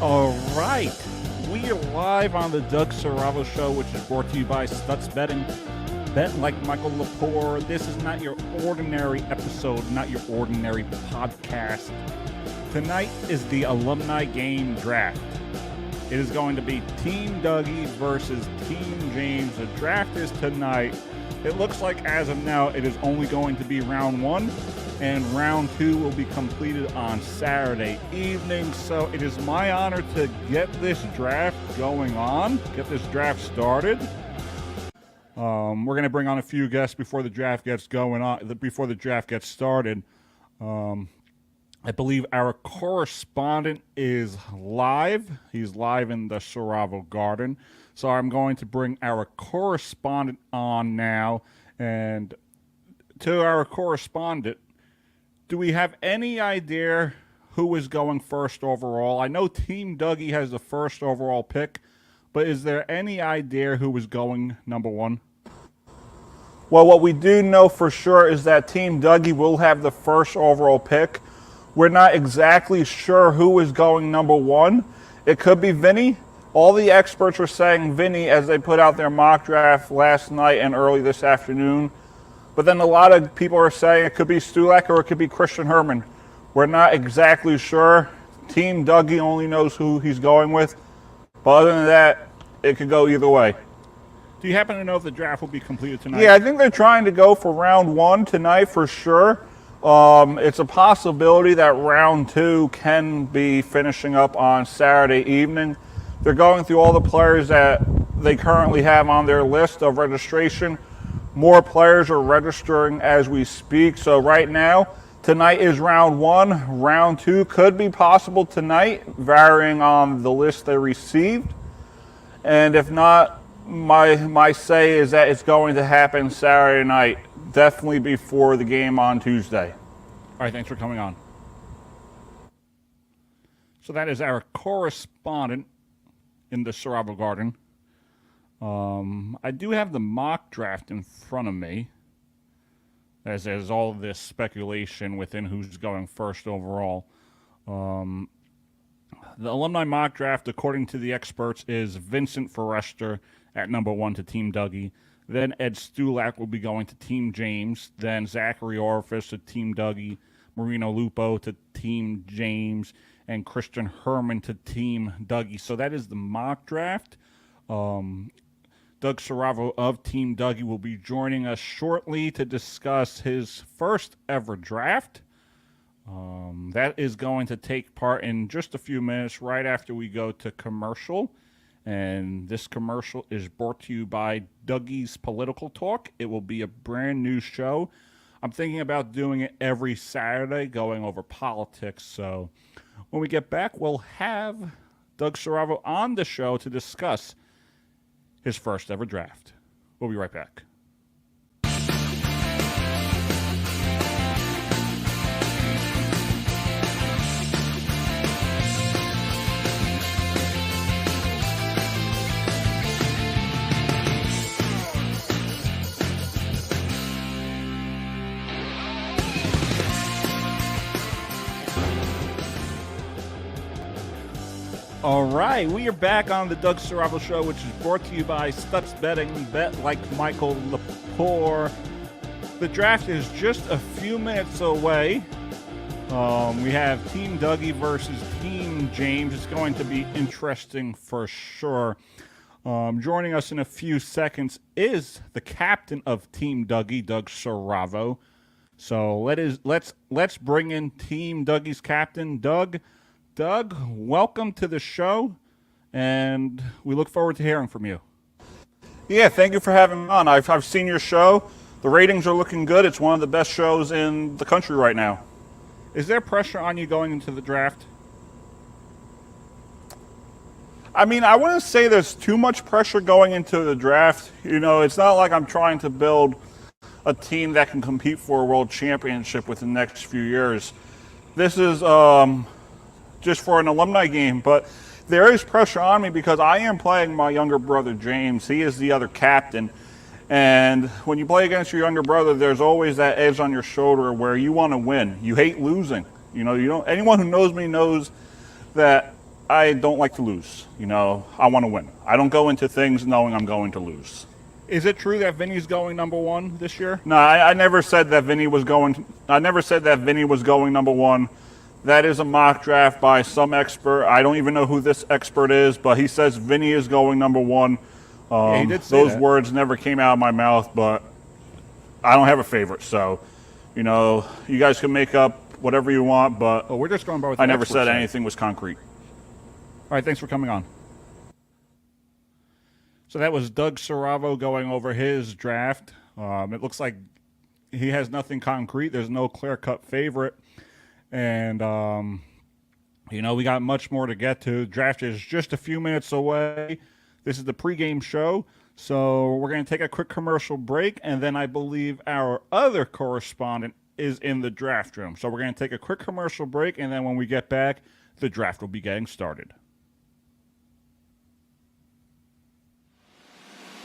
All right. We are live on the Doug Saravo Show, which is brought to you by Stutz Betting. Bet like Michael Lepore. This is not your ordinary episode, not your ordinary podcast. Tonight is the Alumni Game Draft. It is going to be Team Dougie versus Team James. The draft is tonight. It looks like as of now, it is only going to be round one, and round two will be completed on Saturday evening. So it is my honor to get this draft going on, get this draft started. We're going to bring on a few guests before the draft gets going on, before the draft gets started. I believe our correspondent is live. He's live in the Saravo Garden. So I'm going to bring our correspondent on now. And to our correspondent, do we have any idea who is going first overall? I know Team Dougie has the first overall pick, but is there any idea who is going number one? Well, what we do know for sure is that Team Dougie will have the first overall pick. We're not exactly sure who is going number one. It could be Vinny. All the experts are saying Vinny as they put out their mock draft last night and early this afternoon. But then a lot of people are saying it could be Stulak or it could be Christian Herman. We're not exactly sure. Team Dougie only knows who he's going with. But other than that, it could go either way. Do you happen to know if the draft will be completed tonight? Yeah, I think they're trying to go for round one tonight for sure. It's a possibility that round two can be finishing up on Saturday evening. They're going through all the players that they currently have on their list of registration. More players are registering as we speak. So right now, tonight is round one. Round two could be possible tonight, varying on the list they received. And if not, my say is that it's going to happen Saturday night, definitely before the game on Tuesday. All right, thanks for coming on. So that is our correspondent in the Saravo Garden. I do have the mock draft in front of me, as there's all this speculation within who's going first overall. The alumni mock draft, according to the experts, is Vincent Forrester at number one to Team Dougie. Then Ed Stulak will be going to Team James. Then Zachary Orifice to Team Dougie. Marino Lupo to Team James. And Christian Herman to Team Dougie. So that is the mock draft. Doug Saravo of Team Dougie will be joining us shortly to discuss his first ever draft. That is going to take part in just a few minutes right after we go to commercial. And this commercial is brought to you by Dougie's Political Talk. It will be a brand new show. I'm thinking about doing it every Saturday, going over politics. So when we get back, we'll have Doug Saravo on the show to discuss his first ever draft. We'll be right back. All right, we are back on the Doug Saravo Show, which is brought to you by Stutz Betting. Bet like Michael Lepore. The draft is just a few minutes away. We have Team Dougie versus Team James. It's going to be interesting for sure. Joining us in a few seconds is the captain of Team Dougie, Doug Saravo. So let's bring in Team Dougie's captain, Doug. Doug, welcome to the show, and we look forward to hearing from you. Yeah, thank you for having me on. I've seen your show. The ratings are looking good. It's one of the best shows in the country right now. Is there pressure on you going into the draft? I mean, I wouldn't say there's too much pressure going into the draft. You know, it's not like I'm trying to build a team that can compete for a world championship within the next few years. This is just for an alumni game, but there is pressure on me because I am playing my younger brother, James. He is the other captain. And when you play against your younger brother, there's always that edge on your shoulder where you want to win. You hate losing. You know, anyone who knows me knows that I don't like to lose. You know, I want to win. I don't go into things knowing I'm going to lose. Is it true that Vinny's going number one this year? No, I never said that Vinny was going. I never said that Vinny was going number one. That is a mock draft by some expert. I don't even know who this expert is, but he says Vinny is going number one. Yeah, he did say those words never came out of my mouth, but I don't have a favorite. So, you know, you guys can make up whatever you want, but we're just going by what I never said anything was concrete. All right, thanks for coming on. So that was Doug Saravo going over his draft. It looks like he has nothing concrete. There's no clear-cut favorite. And, you know, we got much more to get to. Draft is just a few minutes away. This is the pregame show. So we're going to take a quick commercial break, and then I believe our other correspondent is in the draft room. So we're going to take a quick commercial break, and then when we get back, the draft will be getting started.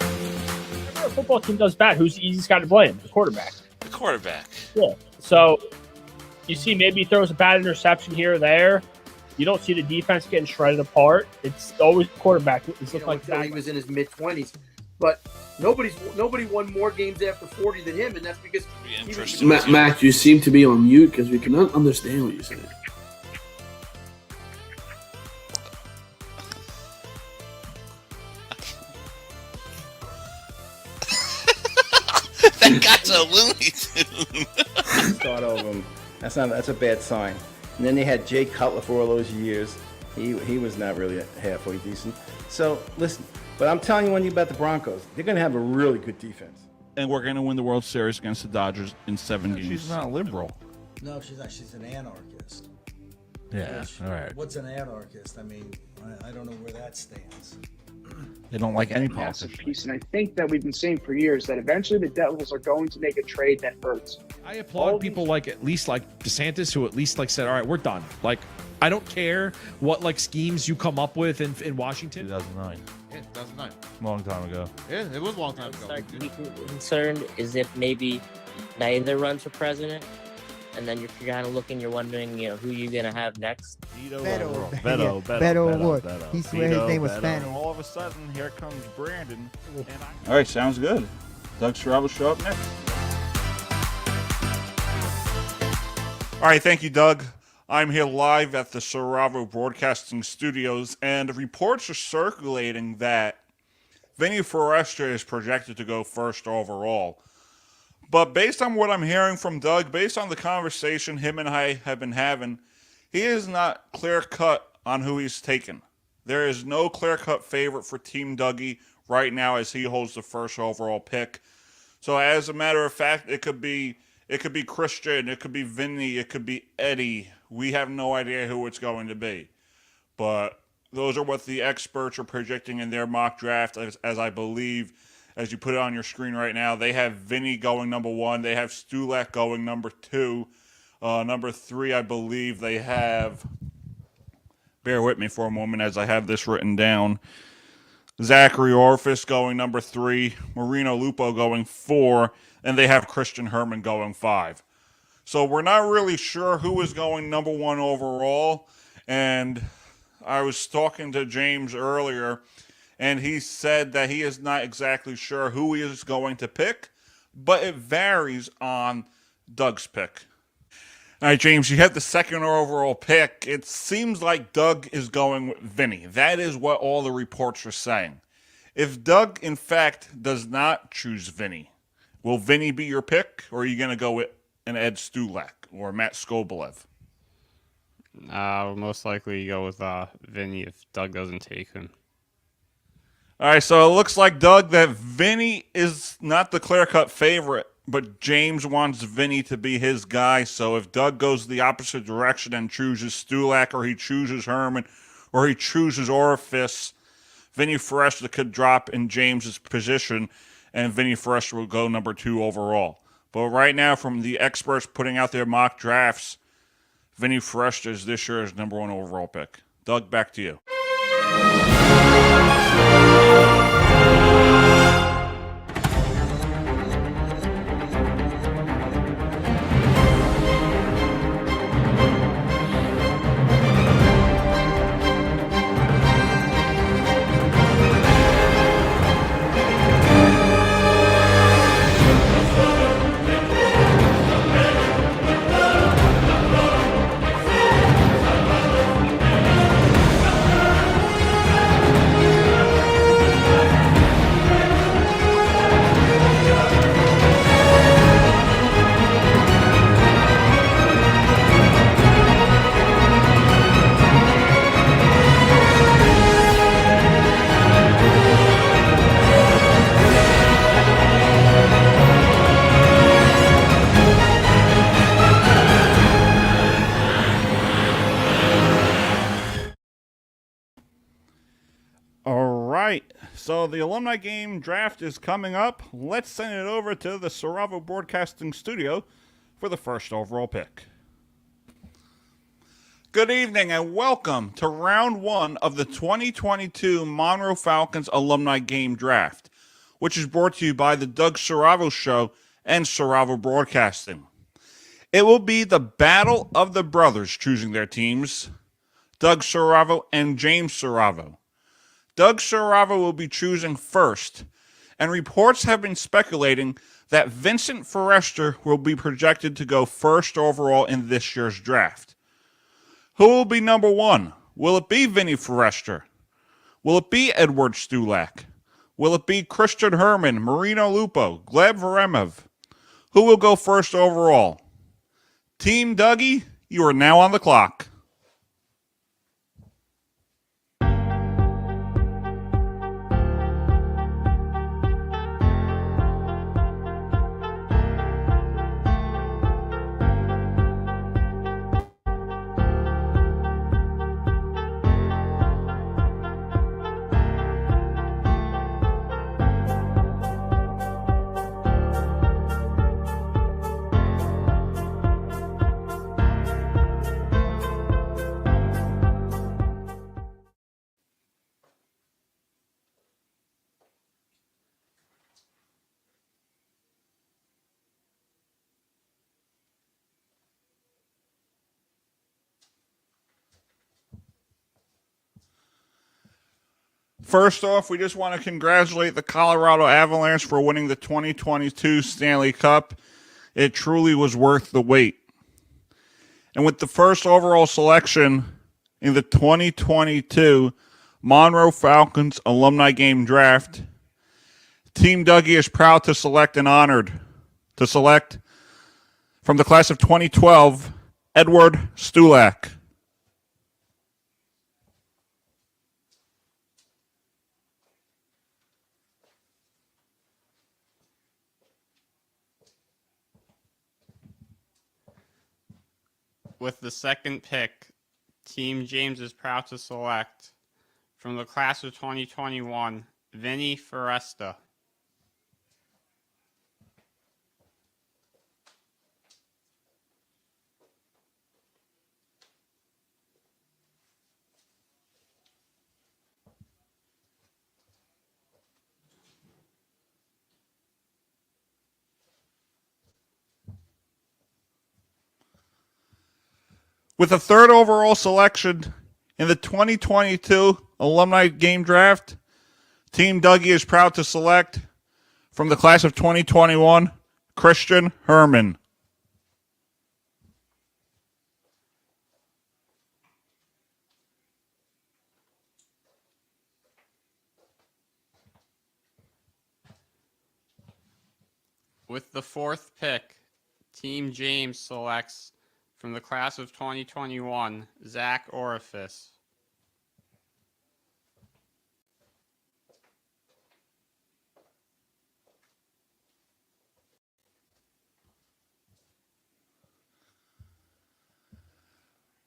A football team does bad, who's the easiest guy to blame? The quarterback. The quarterback. Yeah. So you see maybe he throws a bad interception here or there. You don't see the defense getting shredded apart. It's always the quarterback. It's looked like that. He was in his mid-20s. But nobody won more games after 40 than him, and that's because Matt, you seem to be on mute because we cannot understand what you're saying. That guy's a Looney Tune. Start over. That's a bad sign. And then they had Jay Cutler for all those years. He was not really halfway decent. So listen, but I'm telling you one thing about the Broncos. They're going to have a really good defense. And we're going to win the World Series against the Dodgers in 7 games. She's not a liberal. No, she's not. She's an anarchist. Yeah, all right. What's an anarchist? I mean, I don't know where that stands. They don't like any politics. Piece, and I think that we've been saying for years that eventually the Devils are going to make a trade that hurts. I applaud people like at least like DeSantis who at least like said, all right, we're done. Like, I don't care what like schemes you come up with in Washington. 2009. Yeah, 2009. Long time ago. Yeah, it was a long time ago. Start to be concerned is if maybe neither runs for president, and then you're kind of looking, you're wondering, you know, who you're gonna have next. Beto Wood. He swear his name was Spanish. All of a sudden, here comes Brandon. All right, sounds good. Doug Saravo show up next. All right, thank you, Doug. I'm here live at the Saravo Broadcasting Studios, and reports are circulating that Vinny Forrester is projected to go first overall. But based on what I'm hearing from Doug, based on the conversation him and I have been having, he is not clear-cut on who he's taken. There is no clear-cut favorite for Team Dougie right now as he holds the first overall pick. So as a matter of fact, it could be Christian, it could be Vinny, it could be Eddie. We have no idea who it's going to be. But those are what the experts are projecting in their mock draft, as I believe. As you put it on your screen right now, they have Vinny going number 1. They have Stulak going number 2. Number 3, I believe they have, bear with me for a moment as I have this written down, Zachary Orfis going number 3, Marino Lupo going 4, and they have Christian Herman going 5. So we're not really sure who is going number 1 overall. And I was talking to James earlier, and he said that he is not exactly sure who he is going to pick, but it varies on Doug's pick. All right, James, you have the second overall pick. It seems like Doug is going with Vinny. That is what all the reports are saying. If Doug, in fact, does not choose Vinny, will Vinny be your pick, or are you going to go with an Ed Stulak or Matt Skobelev? Most likely go with Vinny if Doug doesn't take him. All right, so it looks like, Doug, that Vinny is not the clear-cut favorite, but James wants Vinny to be his guy. So if Doug goes the opposite direction and chooses Stulak, or he chooses Herman, or he chooses Orifice, Vinny Forrester could drop in James's position, and Vinny Forrester will go number 2 overall. But right now, from the experts putting out their mock drafts, Vinny Forrester is this year's number 1 overall pick. Doug, back to you. So the Alumni Game Draft is coming up. Let's send it over to the Saravo Broadcasting Studio for the first overall pick. Good evening and welcome to round one of the 2022 Monroe Falcons Alumni Game Draft, which is brought to you by the Doug Saravo Show and Saravo Broadcasting. It will be the battle of the brothers choosing their teams, Doug Saravo and James Saravo. Doug Saravo will be choosing first, and reports have been speculating that Vincent Forrester will be projected to go first overall in this year's draft. Who will be number one? Will it be Vinny Forrester? Will it be Edward Stulak? Will it be Christian Herman, Marino Lupo, Gleb Varemov? Who will go first overall? Team Dougie, you are now on the clock. First off, we just want to congratulate the Colorado Avalanche for winning the 2022 Stanley Cup. It truly was worth the wait. And with the first overall selection in the 2022 Monroe Falcons Alumni Game Draft, Team Dougie is proud to select and honored to select from the class of 2012, Edward Stulak. With the second pick, Team James is proud to select from the class of 2021, Vinny Forresta. With the third overall selection in the 2022 Alumni Game Draft, Team Dougie is proud to select from the class of 2021, Christian Herman. With the fourth pick, Team James selects from the class of 2021, Zach Orifice.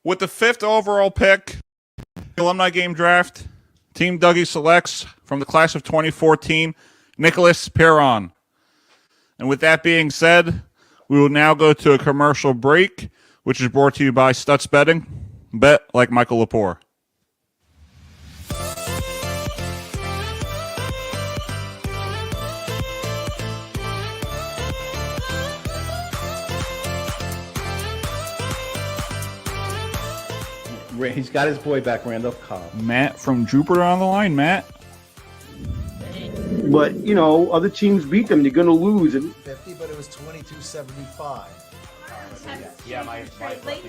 With the fifth overall pick, Alumni Game Draft, Team Dougie selects from the class of 2014, Nicholas Perron. And with that being said, we will now go to a commercial break, which is brought to you by Stutz Betting. Bet like Michael Lepore. He's got his boy back, Randolph Cobb. Matt from Jupiter on the line. Matt. But, you know, other teams beat them. They're going to lose. And 50, but it was 22-75. Yeah, my Hey,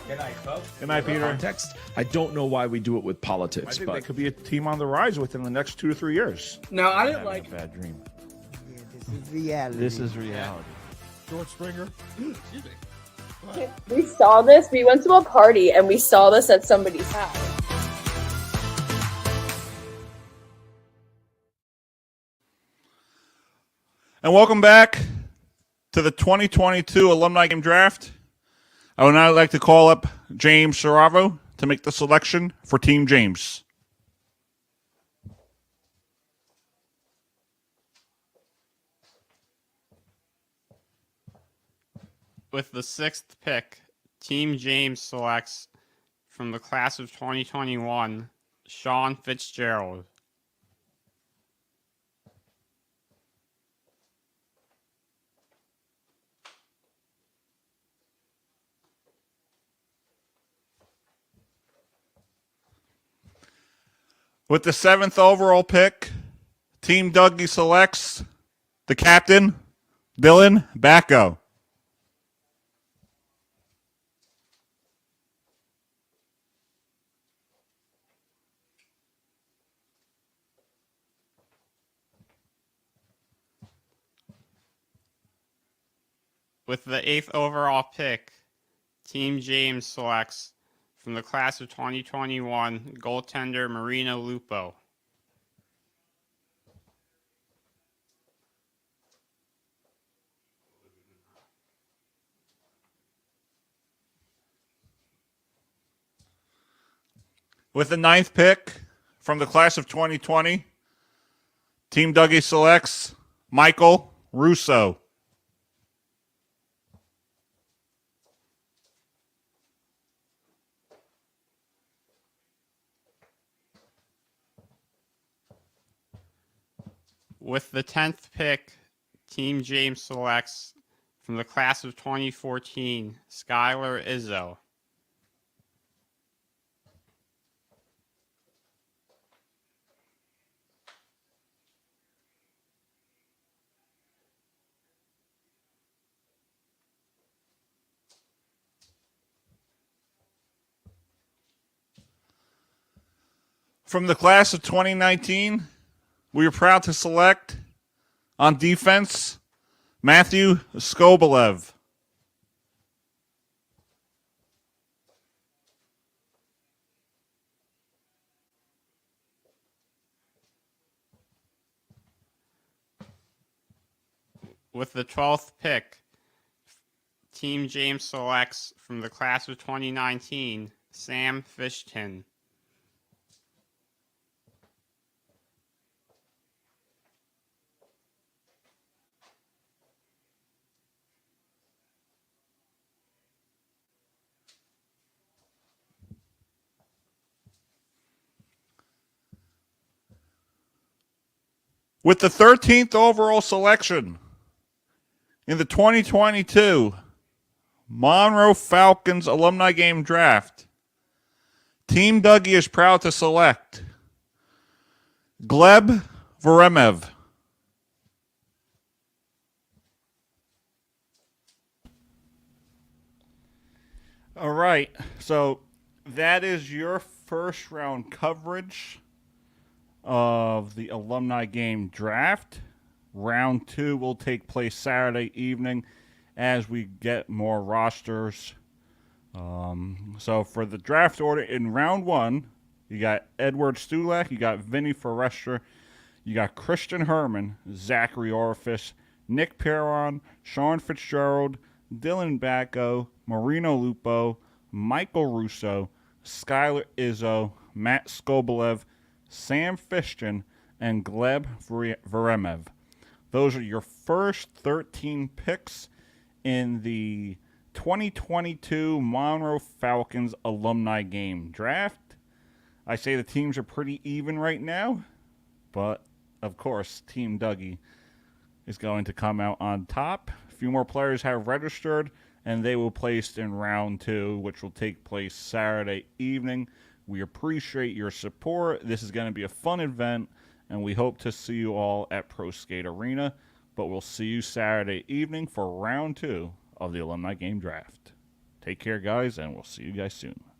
good night, folks. Good night, Peter. Context. I don't know why we do it with I politics, think but they could be a team on the rise within the next 2 to 3 years. No, I didn't like. A bad dream. Yeah, this is reality. This is reality. George Springer. Excuse me. We saw this. We went to a party and we saw this at somebody's house. And welcome back to the 2022 Alumni Game Draft. I would now like to call up James Saravo to make the selection for Team James. With the 6th pick, Team James selects from the class of 2021, Sean Fitzgerald. With the 7th overall pick, Team Dougie selects the captain, Dylan Bacco. With the 8th overall pick, Team James selects from the class of 2021, goaltender Marino Lupo. With the 9th pick from the class of 2020, Team Dougie selects Michael Russo. With the 10th pick, Team James selects from the class of 2014, Skylar Izzo. From the class of 2019, we are proud to select on defense Matthew Skobelev. With the 12th pick, Team James selects from the class of 2019, Sam Fishton. With the 13th overall selection in the 2022 Monroe Falcons Alumni Game Draft, Team Dougie is proud to select Gleb Veremev. All right, so that is your first round coverage of the Alumni Game Draft. Round 2 will take place Saturday evening as we get more rosters. So for the draft order in round 1, you got Edward Stulak, you got Vinny Forrester, you got Christian Herman, Zachary Orifice, Nick Perron, Sean Fitzgerald, Dylan Bacco, Marino Lupo, Michael Russo, Skylar Izzo, Matt Skobelev, Sam Fishton, and Gleb Veremev. Those are your first 13 picks in the 2022 Monroe Falcons Alumni Game Draft. I say the teams are pretty even right now, but of course, Team Dougie is going to come out on top. A few more players have registered, and they will be placed in round 2, which will take place Saturday evening. We appreciate your support. This is going to be a fun event, and we hope to see you all at Pro Skate Arena. But we'll see you Saturday evening for round 2 of the Alumni Game Draft. Take care, guys, and we'll see you guys soon.